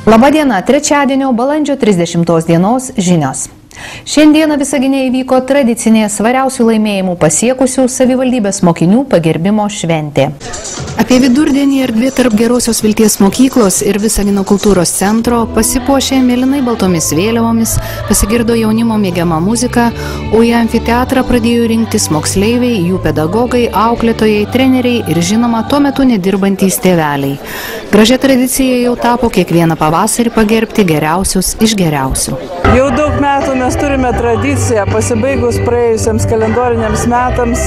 Labadiena, trečiadienio balandžio 30 dienos žinios. Šiandieną Visagine įvyko tradicinė svariausių laimėjimų pasiekusių savivaldybės mokinių pagerbimo šventė. Apie vidurdienį erdvė tarp Gerosios Vilties mokyklos ir Visagino kultūros centro pasipuošė mėlynai baltomis vėliavomis, pasigirdo jaunimo mėgiama muzika, o į amfiteatrą pradėjo rinktis moksleiviai, jų pedagogai, auklėtojai, treneriai ir žinoma tuo metu nedirbantys tėveliai. Gražia tradicija jau tapo kiekvieną pavasarį pagerbti geriausius iš geriausių. Jau daug metų mes turime tradiciją, pasibaigus praėjusiems kalendoriniams metams,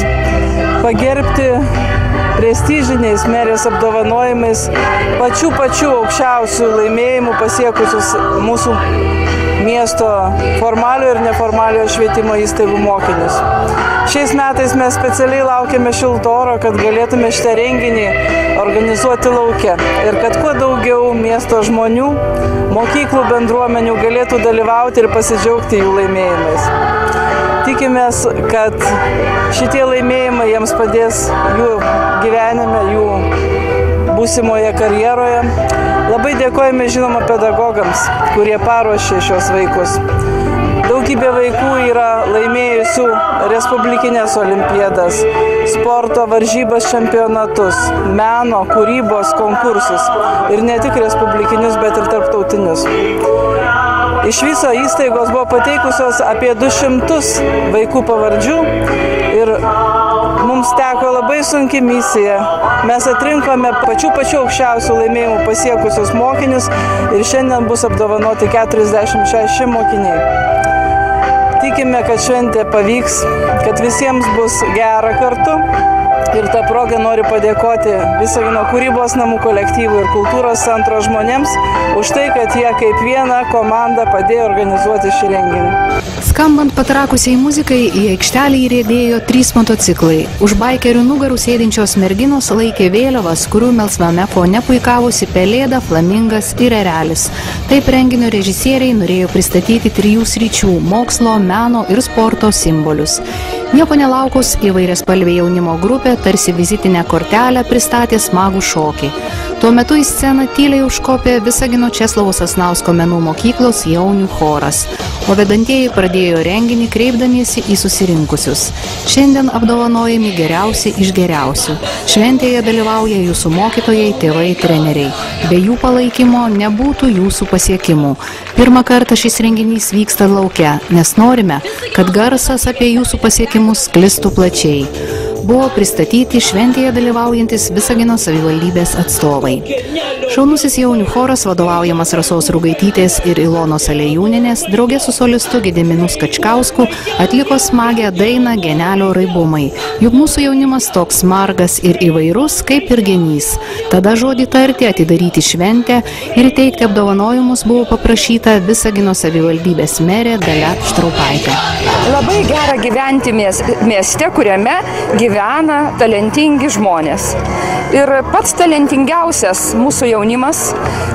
pagerbti prestižiniais merės apdovanojimais pačių aukščiausių laimėjimų pasiekusius mūsų miesto formaliojo ir neformaliojo švietimo įstaigų mokinius. Šiais metais mes specialiai laukiame šilto oro, kad galėtume šitą renginį organizuoti lauke ir kad kuo daugiau miesto žmonių, mokyklų bendruomenių galėtų dalyvauti ir pasidžiaugti jų laimėjimais. Tikimės, kad šitie laimėjimai jiems padės jų gyvenime, jų būsimoje karjeroje. Labai dėkojame žinoma pedagogams, kurie paruošė šios vaikus. Daugybė vaikų yra laimėjusių respublikinės olimpiadas, sporto varžybas čempionatus, meno, kūrybos konkursus ir ne tik respublikinius, bet ir tarptautinius. Iš viso įstaigos buvo pateikusios apie 200 vaikų pavardžių ir mums teko labai sunki misija. Mes atrinkome pačių aukščiausių laimėjimų pasiekusius mokinius ir šiandien bus apdovanoti 46 mokiniai. Tikime, kad šventė pavyks, kad visiems bus gera kartu. Ir tą progą noriu padėkoti Visagino kūrybos namų kolektyvui ir kultūros centro žmonėms už tai, kad jie kaip viena komanda padėjo organizuoti šį renginį. Skambant patrakusiai muzikai, į aikštelį įriedėjo 3 motociklai. Už baikerių nugarų sėdinčios merginos laikė vėliavas, kurių melsvame fone puikavosi pelėda, flamingas ir erelis. Taip renginio režisieriai norėjo pristatyti 3 sričių – mokslo, meno ir sporto simbolius. Nieko nelaukus, įvairiaspalvė jaunimo grupė tarsi vizitinę kortelę pristatė smagų šokį. Tuo metu į sceną tyliai užkopė Visagino Česlovo Sasnausko menų mokyklos jaunių choras, o vedantieji pradėjo renginį kreipdamiesi į susirinkusius. Šiandien apdovanojami geriausi iš geriausių. Šventėje dalyvauja jūsų mokytojai, tėvai, treneriai. Be jų palaikymo nebūtų jūsų pasiekimų. Pirmą kartą šis renginys vyksta lauke, nes norime, kad garsas apie jūsų pasiekimus sklistų plačiai. Buvo pristatyti šventėje dalyvaujantis Visagino savivaldybės atstovai. Šaunusis jaunių choras, vadovaujamas Rasos Rugaitytės ir Ilonos Alejūninės, draugė su solistu Gediminu Skačkausku, atliko smagią dainą Genelio raibumai. Juk mūsų jaunimas toks margas ir įvairus, kaip ir genys. Tada žodį tarti, atidaryti šventę ir teikti apdovanojimus buvo paprašyta Visagino savivaldybės merė Dalia Štraupaitė. Labai gera gyventi mieste, kuriame gyvena talentingi žmonės. Ir pats talentingiausias mūsų jaunimas,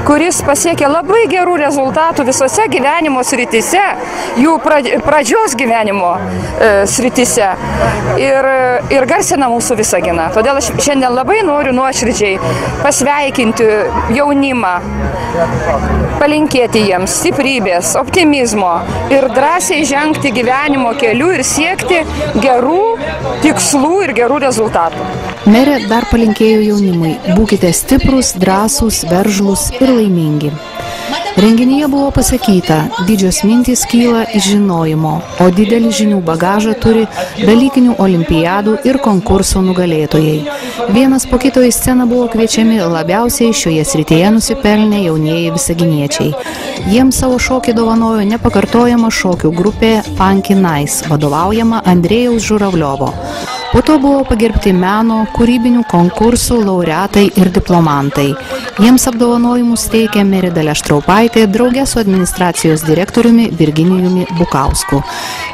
kuris pasiekė labai gerų rezultatų visose gyvenimo srityse, jų pradžios gyvenimo srityse ir garsina mūsų Visaginą. Todėl aš šiandien labai noriu nuoširdžiai pasveikinti jaunimą, palinkėti jiems stiprybės, optimizmo ir drąsiai žengti gyvenimo keliu ir siekti gerų tikslų ir gerų rezultatų. Merė dar palinkėjo jaunimui: būkite stiprus, drąsūs, veržlūs ir laimingi. Renginyje buvo pasakyta, didžios mintys kyla iš žinojimo, o didelį žinių bagažą turi dalykinių olimpiadų ir konkursų nugalėtojai. Vienas po kito į sceną buvo kviečiami labiausiai šioje srityje nusipelnę jaunieji visaginiečiai. Jiems savo šokį dovanojo nepakartojama šokių grupė Funky Nice, vadovaujama Andrėjaus Žuravliovo. Po to buvo pagerbti meno, kūrybinių konkursų laureatai ir diplomantai. Jiems apdovanojimus teikė merė Dalia Štraupaitė draugė su administracijos direktoriumi Virginijumi Bukausku.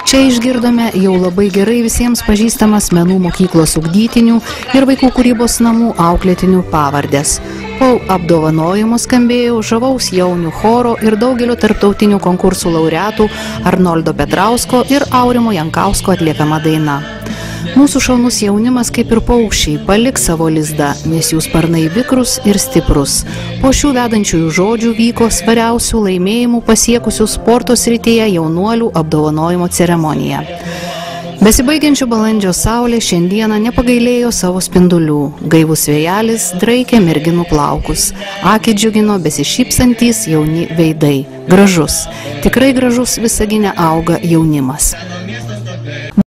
Čia išgirdome jau labai gerai visiems pažįstamas menų mokyklos ugdytinių ir vaikų kūrybos namų auklėtinių pavardės. Po apdovanojimų skambėjo žavaus jaunių choro ir daugelio tarptautinių konkursų laureatų Arnoldo Petrausko ir Aurimo Jankausko atliekama daina. Mūsų šaunus jaunimas, kaip ir paukščiai, paliks savo lizdą, nes jų sparnai vikrus ir stiprus. Po šių vedančiųjų žodžių vyko svariausių laimėjimų pasiekusių sporto srityje jaunuolių apdovanojimo ceremonija. Besibaigiančių balandžio saulė šiandieną nepagailėjo savo spindulių. Gaivus vėjelis draikė merginų plaukus. Akį džiugino besišypsantys jauni veidai. Gražus, tikrai gražus Visagine auga jaunimas.